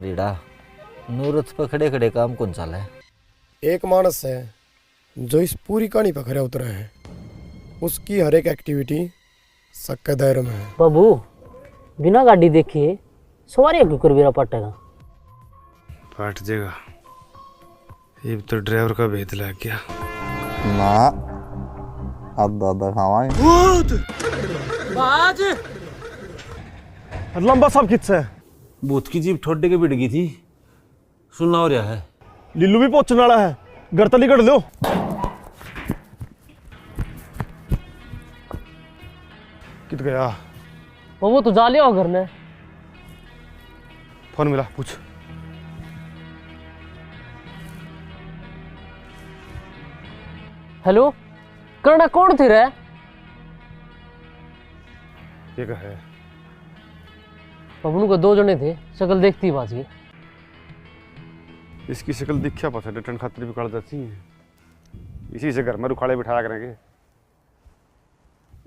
रीड़ा नूरत पर खड़े खड़े काम कौन चाला है? एक मानस है जो इस पूरी कहानी पर खरे उतरा है। उसकी हर एक एक्टिविटी शक के दायरे में है। बाबू बिना गाड़ी देखे सवारी क्यों कर मेरा पटेगा? फट जाएगा। ये तो ड्राइवर का भेद लग गया ना। अब दादा खावाएंगे। लंबा साहब किस है? भूत की जीप ठोडे के बिड़ गई थी, सुनना हो रहा है। लिल्लू भी पहुंचने वाला है, घर तली कर लो। कित गया? बाबू तू जा लिया घर ने। फोन मिला, पूछ। हेलो करना कौन थी रे? ये का है? बाबू को दो जने थे, शक्ल देखती बात की। इसकी शक्ल दिखा पता डटन खातिर भी कर जाती है। इसी से घर में रुखाड़े बिठाया करेंगे।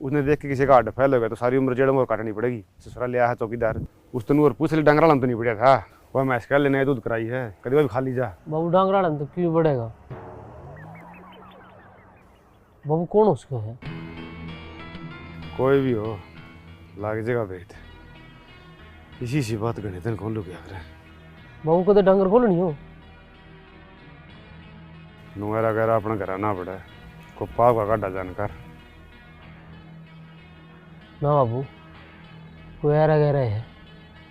उसने देख के किसी का हड्ड फैल हो गया तो सारी उम्र जेड़ मोर काटनी पड़ेगी। ससुरा लिया है चौकीदार, उस तनु और पूछ ली डंगरा तो नहीं पड़ा था। वह मैस कर लेने दूध कराई है, कभी भी खा ली जा। बाबू डांगरा तो क्यों बढ़ेगा? बाबू कौन उसको है? कोई भी हो लाग जाएगा भेद। इसी सी बात गणे दिन कौन लोग याद रहे। बाबू को तो डांगर खोलनी हो। नुआरा गैरा अपना घर आना पड़ा है, को पाव का गड्ढा जानकर। ना बाबू कोई ऐरा गहरा है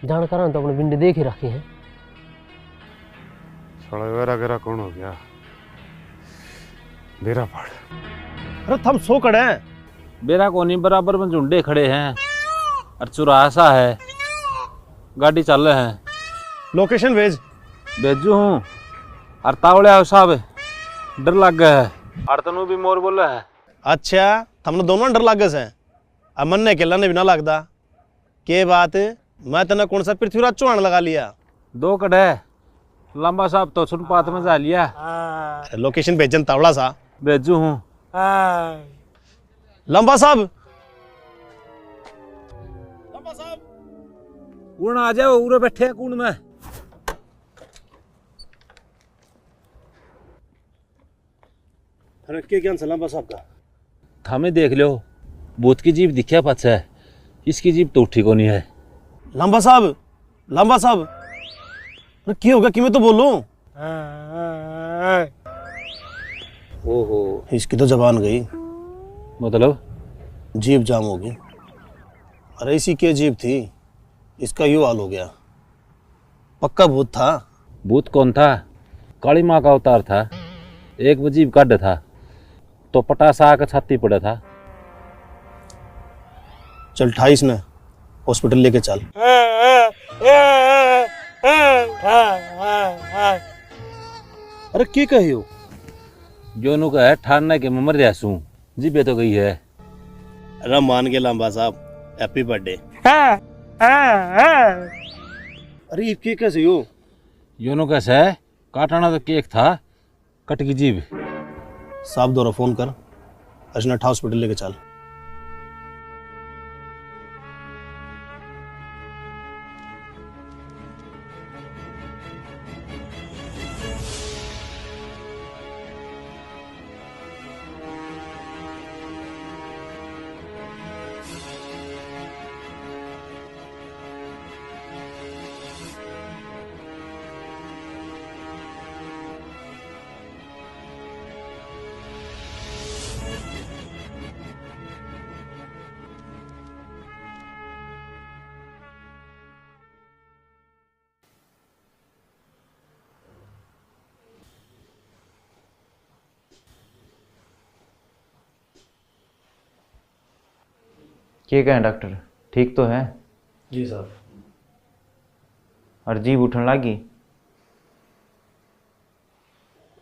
जानकार तो अपने बिंडे देख ही रखे हैं। साला वेरा गैरा कौन हो गया? बेरा पड़। अरे थम सो खड़े हैं। बेरा कोनी बराबर में झुंडे खड़े हैं और चुरासा है, गाड़ी चल रहे हैं। लोकेशन भेज। भेजू हूँ और तावड़े आओ साहब, डर लग गया है। और तनु भी मोर बोला है। अच्छा थमने दोनों डर लागे से। अब मन ने अकेला ने बिना लगदा के बात मैं तना कौन सा पृथ्वीराज चौहान लगा लिया? दो कड़े लंबा साहब तो सुन पात में जा लिया। लोकेशन भेजन तावड़ा सा। भेजू हूँ। लंबा साहब कूण आ जाओ, उरे बैठे हैं कूण में। अरे के ज्ञान से लंबा साहब का थामे देख लो, भूत की जीप दिखा पाछ है, इसकी जीप तो उठी को नहीं है। लंबा साहब, लंबा साहब अरे क्या होगा कि मैं तो बोलूं? ओहो इसकी तो जबान गई। मतलब जीप जाम होगी। अरे इसी की जीप थी, इसका यूं हाल हो गया। पक्का भूत था। भूत कौन था? काली माँ का अवतार था। एक वो जीप काढ़ था तो पटासा आकर छाती पड़ा था। चल 28 ने हॉस्पिटल लेके चल। अरे क्या कही हो? जोनू का है ठानना के मैं मर जासूं, जीबे तो गई है। अरे मान के लंबा साहब, हैप्पी बर्थडे। अरे ये केक कैसे हो? योनो कैसा है? काटाना तो केक था, कट की जीभ। साहब दोरा फोन कर, अजनठ हॉस्पिटल लेके चल। क्या कहें डॉक्टर, ठीक तो है? जी साहब। और जीभ उठने लगी?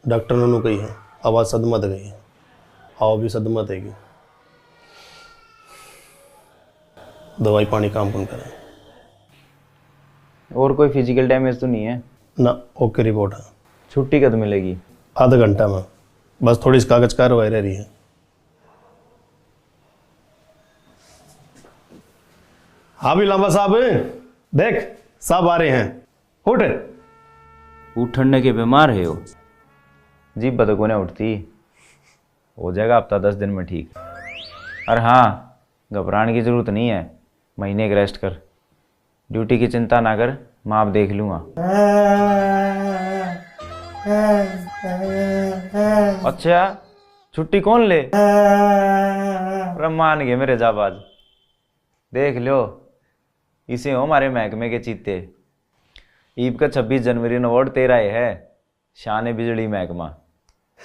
डॉक्टर ने कही है आवाज़ सदमत गई है, हवा भी सदमत है। दवाई पानी काम कौन करे। और कोई फिजिकल डैमेज तो नहीं है ना? ओके रिपोर्ट है। छुट्टी कब मिलेगी? आधा घंटा में, बस थोड़ी सी कागज कार्रवाई रह रही है। हाँ भी लंबा साहब, देख साहब आ रहे हैं। उठ। उठने के बीमार है हो, जीभ बतको ने उठती, हो जाएगा हफ्ता 10 दिन में ठीक। और हाँ, घबराने की जरूरत नहीं है, महीने की रेस्ट कर, ड्यूटी की चिंता ना कर, मैं आप देख लूँगा। अच्छा, छुट्टी कौन ले? मान गए मेरे जाबाज, देख लो, इसे हो हमारे महकमे के चीते। ईब का 26 जनवरी ने अवार्ड तेरा है, शान बिजली महकमा।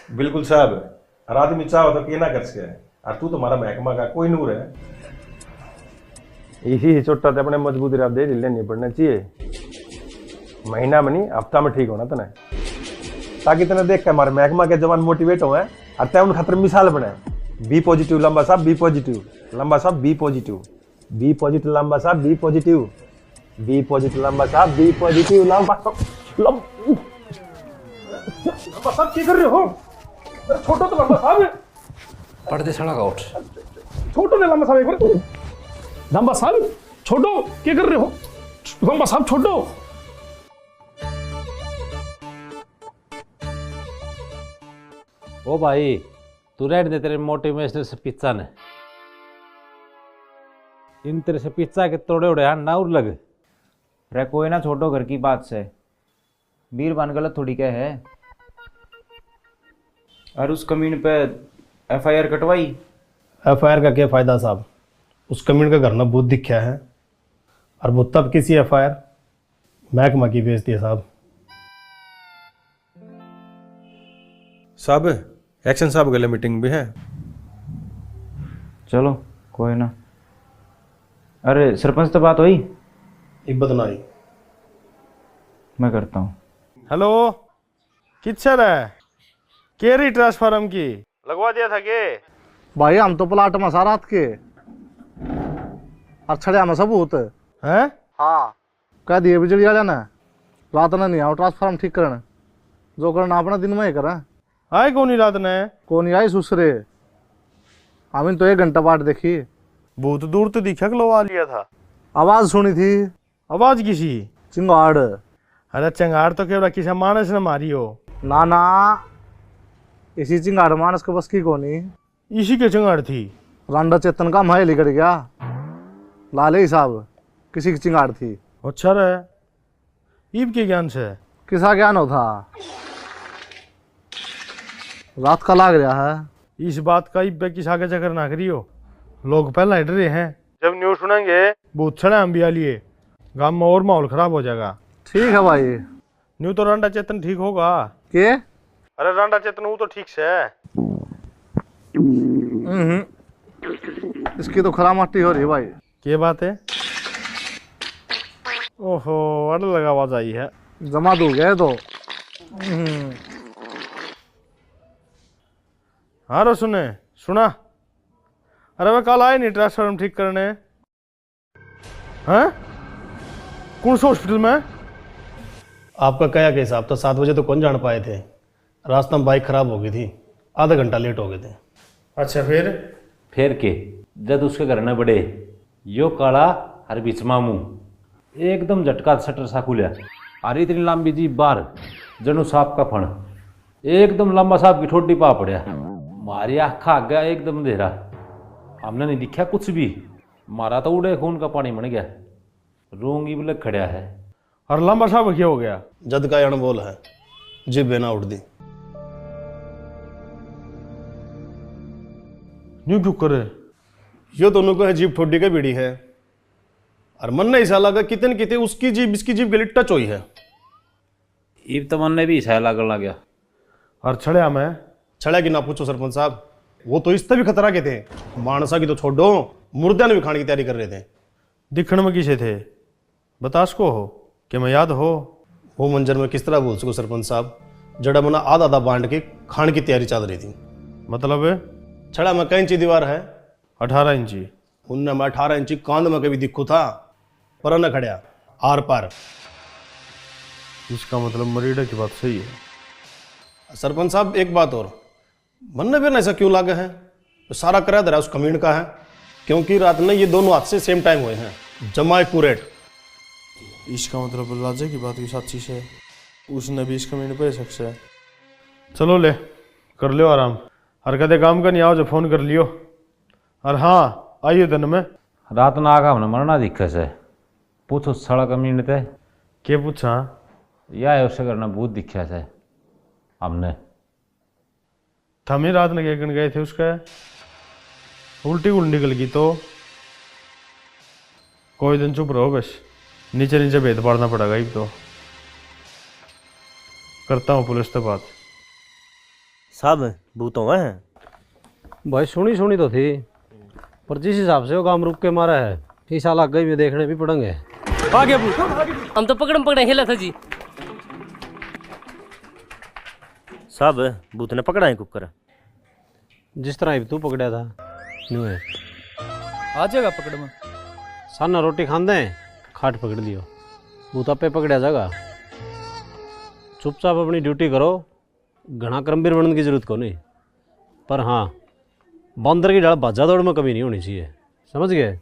बिल्कुल साहब, हर आदमी चाहो तो ना कर सके, और तू तुम्हारा महकमा का कोई नूर है। इसी छोटा तो अपने मजबूती आप दे लेनी पड़ना चाहिए, महीना में नहीं हफ्ता में ठीक होना तने, ताकि तने देख के हमारे महकमा के जवान मोटिवेट हो और तय उन खतर मिसाल बने। बी पॉजिटिव लंबा साहब, बी पॉजिटिव लंबा साहब, बी पॉजिटिव, बी पॉजिटिव लंबा साहब, बी पॉजिटिव, बी पॉजिटिव लंबा साहब, बी पॉजिटिव लंबा साहब। क्या कर रहे हो? छोटो तो लंबा साहब, पर्दे सड़ा का उठ। छोटो ने लंबा साहब, एक बार लंबा साहब छोटो, क्या कर रहे हो? लंबा साहब छोटो। ओ भाई, तू रेड दे तेरे मोटिवेशनल से पिज्जा ने, इन तेरे से पिज्जा के तोड़े उड़े हाथ ना उड़ लग। रे कोई ना छोटो, घर की बात से बीर बन गलत थोड़ी क्या है। और उस कमीन पे FIR कटवाई। FIR का क्या फायदा साहब, उस कमीन का घर ना बहुत दिखा है, और वो तब किसी FIR महकमा की बेइज्जती है साहब। साहब एक्शन साहब के लिए मीटिंग भी है। चलो कोई ना। अरे सरपंच तो बात हुई? एक बदनाई मैं करता हूँ। हेलो, किच्छर है? केरी ट्रांसफार्म की लगवा दिया था के? भाई हम तो प्लाट में सारा रात के अक्षड़िया में सबूत हैं? हाँ, कह दिए बिजली वाले ने रात ने नहीं आओ ट्रांसफार्म ठीक करने, जो करना अपना दिन में ही करें। आए कौन ही रात ने? कौन आई सुसरे, हमें तो 1 घंटा बाट देखी। बहुत दूर तो दिखा लगवा लिया था। आवाज सुनी थी। आवाज किसी? चिंगाड़। अरे चिंगाड़ तो केवल किसी मानस ने मारी हो। ना ना, इसी चिंगाड़ मानस के बस की कोनी। इसी के चिंगाड़ थी? रांडा चेतन का महल लिखड़ गया, लाले हिसाब किसी की चिंगाड़ थी। अच्छा रहे, ईब के ज्ञान से किसा ज्ञान हो था, रात का लाग रहा है। इस बात का ईब किस आगे चक्कर ना करियो, लोग पहले हट रहे हैं, जब न्यूज सुनेंगे बहुत छड़े हम भी लिए, गांव में और माहौल खराब हो जाएगा। ठीक है भाई। न्यू तो रांडा चेतन ठीक होगा के? अरे रांडा चेतन वो तो ठीक से है। इसकी तो खरामाटी हो रही भाई। क्या बात है? ओहो, अड़ लगा आवाज आई है। जमा दो गए तो। हाँ रो सुना। अरे वह कल आए नहीं ट्रांसफार्म ठीक करने? हैं? कौन से हॉस्पिटल में? आपका क्या केस? आप तो 7 बजे तो कौन जान पाए थे, रास्ता में बाइक खराब हो गई थी, आधा घंटा लेट हो गए थे। अच्छा फिर के जब उसके घर न बड़े यो काला हर बीच मामू एकदम झटका शटर सा खुलिया, अरे इतनी लंबी जीप बार जनू सांप का फण, एकदम लंबा सांप की ठोडी पा पड़िया, मारी आखा आ गया एकदम अंधेरा, हमने नहीं दिखा कुछ भी, मारा तो उड़े खून का पानी बन गया, रोंगी भी लग खड़ा है। और लंबा साहब क्या हो गया? जद का अणबोल है, जिब बेना उड़ दी। यूं क्यों करे? यो दोनों को है जीप ठोडी का बीड़ी है, और मन ने ऐसा लगा कितने कितने उसकी जीप इसकी जीप के लिए टच हुई है। इब तो मन ने भी ईसा लागन लग गया। और छड़िया में? छड़ा की ना पूछो सरपंच साहब, वो तो इससे भी खतरा के थे, मानसा की तो छोड़ो, मुर्दा ने भी खाने की तैयारी कर रहे थे। दिखण में किसे थे? बतास को हो कि मैं याद हो? वो मंजर में किस तरह बोल सको सरपंच साहब, जड़ा मना आधा आधा बांट के खाने की तैयारी चल रही थी। मतलब? छड़ा में कई इंची दीवार है? 18 इंची। उनने मैं 18 इंची कांध में कभी दिखू था, पर न खड़ा आर पार। इसका मतलब मरीडा की बात सही है। सरपंच साहब एक बात और, मन ने भी ऐसा क्यों लागा है, तो सारा करा दरा उस कमीन का है, क्योंकि रात में ये दोनों हाथ से सेम टाइम हुए हैं, जमा एक्यूरेट। इसका मतलब लाजे की बात भी सच्ची से उसने भी इसका महीने पे सकता है। चलो ले कर लियो आराम, और कदे काम का नहीं आओ जो फोन कर लियो। और हाँ आइयो दिन में रात ना आगा हमने मरना दिखे से पूछो सड़क अमीन थे के पूछा या है उससे करना बहुत दिखा से हमने थमे रात में क्या गए थे उसका उल्टी उल्टी निकल गई तो कोई दिन चुप रहो बस, नीचे नीचे भेद पाड़ना पड़ेगा। ही तो करता हूँ पुलिस से बात। साहब भूतों है भाई सुनी सुनी तो थी, पर जिस हिसाब से वो काम रुक के मारा है इस साल गई में देखने भी पड़ेंगे। आगे हम तो पकड़म पकड़े हिला था जी। साहब भूत ने पकड़ा है कुकर जिस तरह तू पकड़ा था न्यू है आ जाएगा पकड़ में। साना रोटी खांदे खाट पकड़ लियो, बूता पे पकड़ा जाएगा। चुपचाप अपनी ड्यूटी करो, घना क्रमवीर बनने की जरूरत को नहीं। पर हाँ बंदर की डाल भाजा दौड़ में कमी नहीं होनी चाहिए, समझ गए?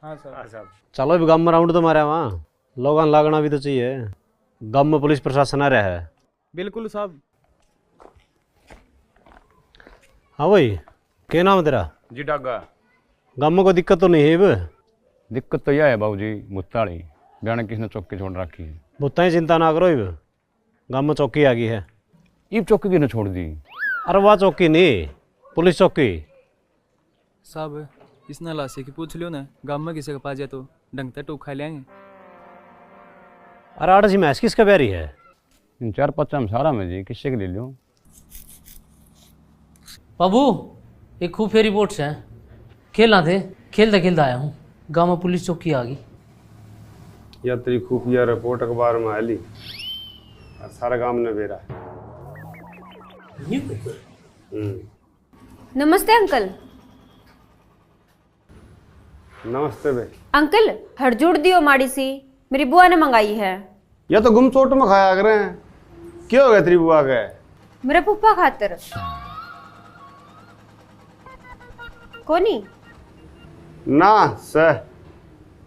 हाँ साहब। चलो अभी गाँव में राउंड तो मारा वहाँ, लोगों लागना भी तो चाहिए। गाँव में पुलिस प्रशासन आ रहा है। बिल्कुल साहब। हाँ भाई क्या नाम है तेरा? जी डागा। गाँव में कोई दिक्कत तो नहीं है? अब दिक्कत तो यह है बाबू जी, मुत्ताड़ी बयान किसने चौकी छोड़ रखी है। बुत्ता ही चिंता ना करो, अब गाँव में चौकी आ गई है। ये चौकी किसने छोड़ दी? अरे वाह चौकी नहीं, पुलिस चौकी। साहब इसना लाशे की पूछ लियो ना, गाँव में किसी का पा जाए तो डंग तक टूक खा लेंगे। अरे आठ जी मैच किसका प्यारी है? इन 4-5 हम सारा में जी किससे के ले लो। बाबू एक खुफिया रिपोर्ट्स हैं, खेलना थे खेलता खेलता आया हूँ, गाँव में पुलिस चौकी आ गई। या तेरी खुफिया रिपोर्ट अखबार में आली और सारा गांव ने बेरा है। नमस्ते अंकल। नमस्ते बे। अंकल हड़जूड़ दियो माड़ी सी, मेरी बुआ ने मंगाई है। या तो गुम चोट में खाया करे हैं। क्या हो गया तेरी बुआ का? मेरा पुप्पा खातर कोनी ना सह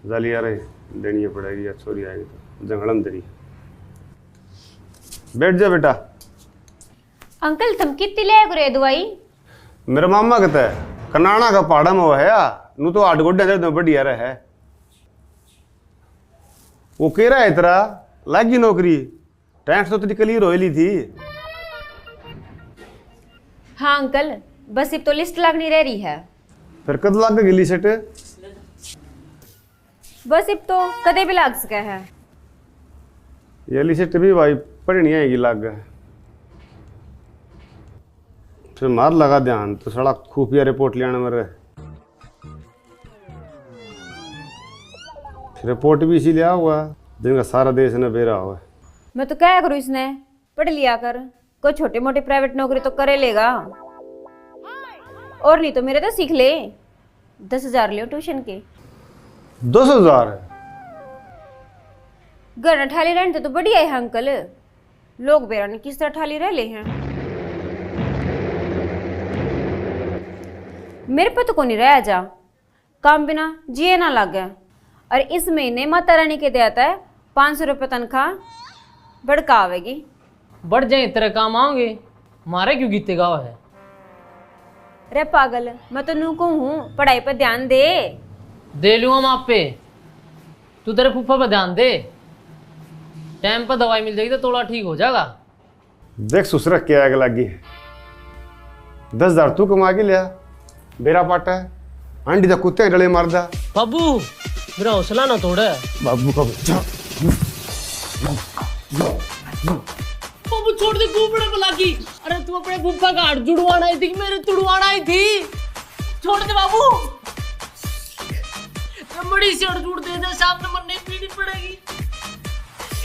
जलिया रहे देनी पड़ेगी या छोरी आएगी तो जंगड़म तेरी। बैठ जा बेटा। अंकल तुम कितनी ले आए दवाई? मेरा मामा कहता है कनाना का पहाड़ा में वो है या नू तो 8 गोड्डे दे बढ़िया रहा है। वो कह रहा है तेरा लागी नौकरी, टैक्स तो तेरी क्लियर हो ली थी। हाँ अंकल बस अब तो लिस्ट लगनी रह रही है। फिर कद लाग गई सेट? बस अब तो कदे भी लाग सका है। ये लिस्ट भी भाई पढ़नी आएगी लाग। फिर मार लगा ध्यान तो सड़ा खुफिया रिपोर्ट लेने में रहे। रिपोर्ट भी इसी लिया हुआ जिनका सारा देश ने बेरा हुआ। मैं तो क्या करूँ, इसने पढ़ लिया कर, कोई छोटे मोटे प्राइवेट नौकरी तो करे लेगा, और नहीं तो मेरे तो सीख ले। 10,000 लियो ट्यूशन के। 10,000? घर ठाली रहने तो बढ़िया है अंकल, लोग बेरा ने किस तरह ठाली रह ले हैं। मेरे पे तो को नहीं रह जा, काम बिना जिए ना लगे। और इस महीने माता रानी के देता है 500 रुपये तनख्वाह, बढ़का आवेगी। बढ़ जाए तेरे काम आओगे, मारे क्यों गीते गाँव है? रे पागल, मैं तो नू को हूँ, पढ़ाई पर ध्यान दे लूँगा मैं आप पे, तू तेरे फूफा पे ध्यान दे, टाइम पर दवाई मिल जाएगी तो थोड़ा ठीक हो जाएगा। देख सुसरक क्या आग लगी। 10,000 तू कमा के लिया, बेरा पाटा है आंटी दा कुत्ते डले मारदा। बाबू मेरा हौसला ना तोड़े। बाबू का बच्चा। बाबू छोड़ दे, घूमने पे लगी। अरे तू अपने फूफा का हाथ जुड़वाना आई थी, मेरे तुड़वाना आई थी। छोड़ दे बाबू, बड़ी सी हाथ जुड़ दे, सामने मरने पीनी पड़ेगी।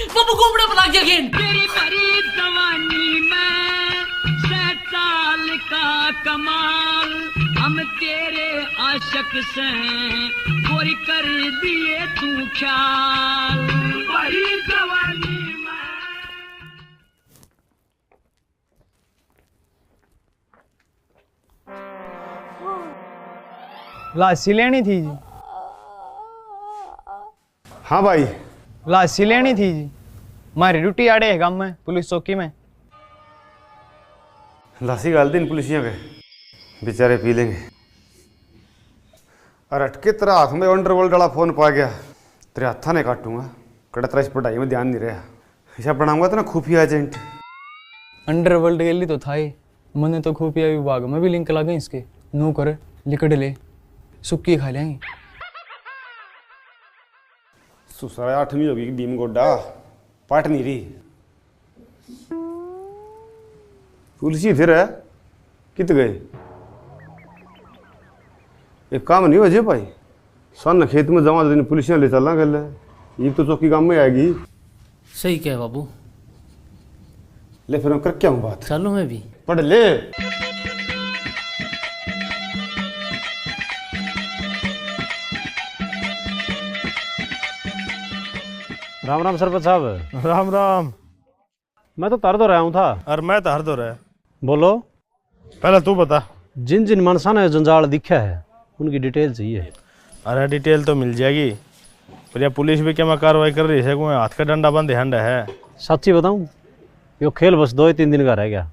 बाबू घूमने पे लग गया। तेरी भरी जवानी में 7 साल का कमाल, हम तेरे आशिक से पूरी कर दिए तू ख्याल। भरी जवानी लाशी लेनी थी जी। हाँ भाई लासी लेनी थी जी, मारी ड्यूटी आड़े है गांव में पुलिस चौकी में। लासी गाल दिन पुलिसियों के बेचारे पी लेंगे। और अटके तेरा हाथ में अंडरवर्ल्ड वाला फोन पा गया, तेरे हाथा ने काटूंगा। कड़ा तेरा इस पढ़ाई में ध्यान नहीं रहा, ऐसा बनाऊंगा तो ना खुफिया एजेंट। अंडरवर्ल्ड के लिए तो था ही, मैंने तो खुफिया विभाग में भी लिंक लगे इसके। नू कर लिकड़ ले, सुक्की खा लेंगे। सुसरा 8वीं होगी डीम गोड्डा पाट नहीं रही। पुलिस फिर है कित गए? एक काम नहीं हो जे भाई, सन खेत में जमा दिन पुलिसियां ले चलना गल ये तो चौकी काम में आएगी। सही क्या बाबू, ले फिर कर क्या हूँ बात। चलो मैं भी पढ़ ले। राम राम सरपंच साहब। राम राम। मैं तो तर दो रहा हूँ था। और मैं तो हर दो रहा। बोलो। पहले तू बता। जिन जिन मनसा ने जंजाल दिखा है उनकी डिटेल चाहिए। अरे डिटेल तो मिल जाएगी, पर यह पुलिस भी क्या कार्रवाई कर रही है? कोई हाथ का डंडा बंद हंड है। सच्ची बताऊं, यो खेल बस 2-3 दिन का रह गया।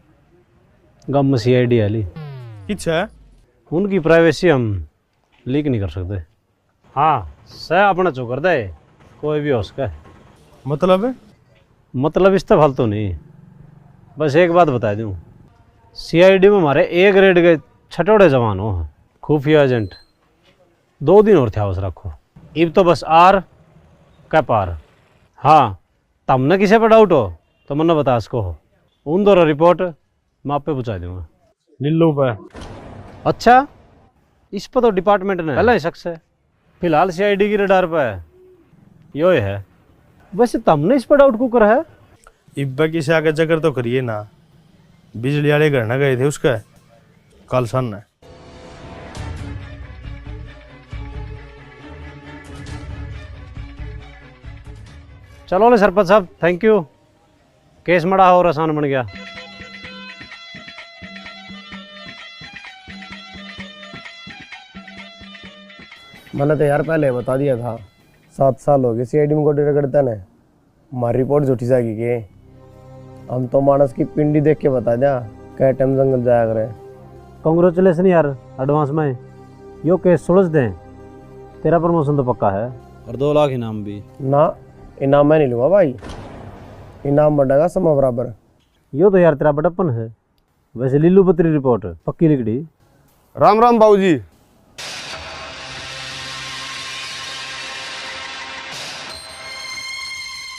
गम में CID वाली किच है, उनकी प्राइवेसी हम लीक नहीं कर सकते। हाँ सह अपना चो कर दे, कोई भी हो सका है। मतलब इस तो फालतू नहीं। बस एक बात बता दूं, CID में हमारे A ग्रेड के छठोड़े जवान हो, खुफिया एजेंट। 2 दिन और थे उस रखो, इब तो बस आर क्या पार। हाँ तमने किसी पर डाउट हो तो मन्ना बता इसको हो, उन दोनों रिपोर्ट मैं आप पे पहुँचा दूंगा। नीलू पे। अच्छा इस पर तो डिपार्टमेंट ने पहला ही शख्स है, फिलहाल CID की रडार पर है यो है। वैसे तुमने इस पर डाउट क्यों करा है? इब्बा की से आगे चक्कर तो करिए ना, बिजली वाले घर ना गए थे उसका कल सन है। चलो ले सरपंच साहब, थैंक यू। केस मड़ा और आसान बन गया। मैंने तो यार पहले बता दिया था, 7 साल हो गए CID में गोडी रगड़ता ने। हमारी रिपोर्ट झूठी जाएगी के? हम तो मानस की पिंडी देख के बता दिया क्या टाइम जंगल जाया करे। कांग्रेचुलेसन यार एडवांस में। यो केस सुलझ दें, तेरा प्रमोशन तो पक्का है और 2 लाख इनाम भी। ना इनाम मैं नहीं लूँगा भाई, इनाम बढ़ेगा समा बराबर। यो तो यार तेरा बड़प्पन है। वैसे लीलू पत्री रिपोर्ट पक्की लिखड़ी। राम राम बाबूजी।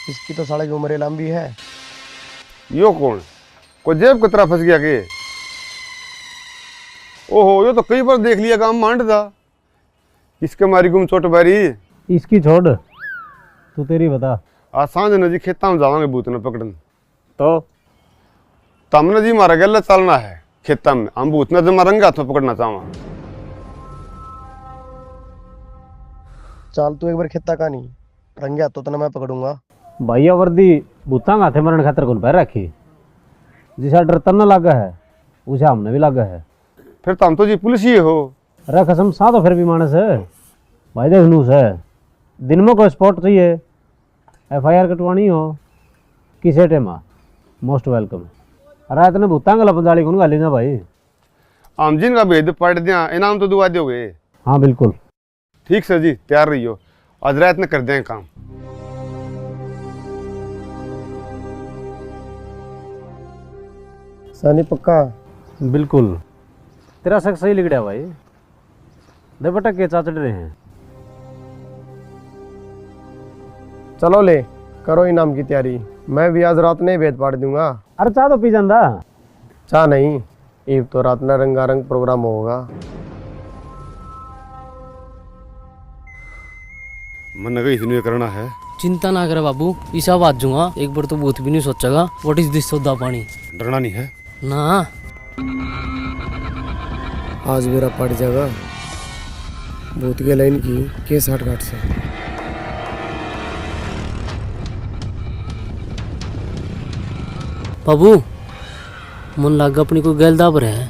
इसकी तो साढ़े की उम्र लंबी है। यो कौन? को जेब कतरा फंस गया के? ओहो यो तो कई बार देख लिया काम मांड था। इसके मारी गुम चोट बारी। इसकी छोड़, तू तेरी बता। आज सांझ नजी खेता में जावांगे बूत न पकड़न। तो तमने जी मारा गल चलना है खेता में, हम बूत न जमा रंगे हाथों पकड़ना चाहवा। चाल तू एक बार खेता का नहीं रंगे हाथों तो मैं पकड़ूंगा। भैया वर्दी भूता हाथे मरण खातर कौन पैर रखी? जिसा डर तन लगा है उसे हमने भी लगा है। फिर तुम तो जी पुलिस ही हो। अरे कसम सा तो फिर भी मानस है भाई। देख नूस है, दिन में कोई स्पॉट चाहिए, FIR कटवानी हो किसे टेमा, मोस्ट वेलकम। अरे इतने भूता गला पंजाली कौन गाली ना भाई। आम जिन का भेद पढ़ दिया, इनाम तो दुआ दोगे? हाँ बिल्कुल। ठीक सर जी, तैयार रहियो, आज रात में कर दें काम। सनी पक्का? बिल्कुल, तेरा शक सही लिख रहा भाई। दे बटक के चाचड़ रहे हैं। चलो ले करो इनाम की तैयारी, मैं भी आज रात नहीं भेद पाड़ दूंगा। अरे चाह तो पी जांदा। चाह नहीं, ईब तो रात में रंगारंग प्रोग्राम होगा। मन गई इसने करना है। चिंता ना करे बाबू, ईसा बात दूंगा। एक बार तो बहुत भी नहीं सोचेगा। व्हाट इज दिस सौदा पानी? डरना नहीं है ना। आज मेरा पड़ जाएगा भूत के लाइन की केस हट घाट से। बाबू मन लग अपनी कोई गलदा पर है।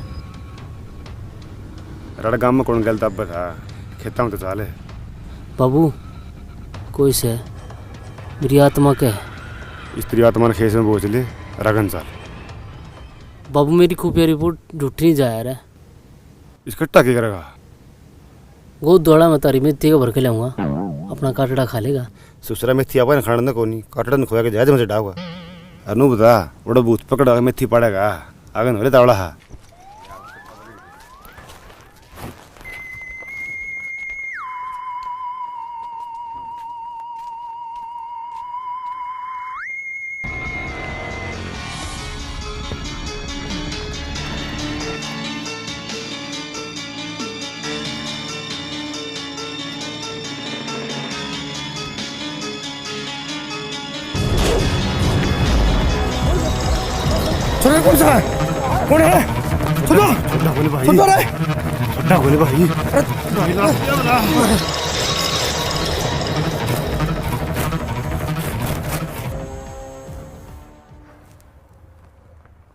रड़गाम में कौन गलता पर था? खेता में तो चाले बाबू कोई से मेरी आत्मा क्या है? स्त्री आत्मा ने खेस में बोझ ले रगन साल। बाबू मेरी खुफिया रिपोर्ट झूठी नहीं जा रहा है। इकट्ठा क्या करेगा? गोद दौड़ा मैं तारी मेथी का भर के लाऊंगा, अपना काटड़ा खा लेगा। सुसरा मेथी आपा ने खाना कोनी काटड़ा ने खोया के जायज मुझे डागा। अनु बता बड़ा भूत पकड़ा मेथी पड़ेगा आगे नोले तावड़ा हा। छोटा कौन सा है? कौन है? छोटा छोटा गोले भाई। छोटा रे छोटा गोले भाई।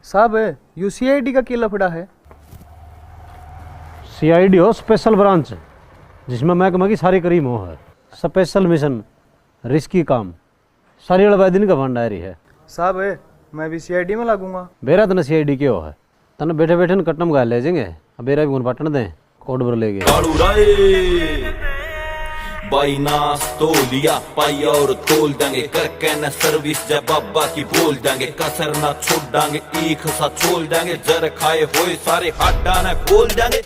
साहब यूसीआईडी का क्या लफड़ा है? सीआईडी हो स्पेशल ब्रांच जिसमें महकमा की सारी करीम हो है। स्पेशल मिशन रिस्की काम सारी अड़बाई दिन का भंडारी है। साहब मैं भी सीआईडी में लागूंगा। बेरा तने सीआईडी के हो है तने बैठे बैठे कट्टम गा ले जाएंगे। अब बेरा भी गुन पाटन दें कोड भर ले गए बाई नास तो लिया पाई और तोल देंगे करके न सर्विस जब बाबा की बोल देंगे कसर ना छोड़ देंगे एक सा छोड़ देंगे जर खाए हुए सारे हड्डा न खोल देंगे।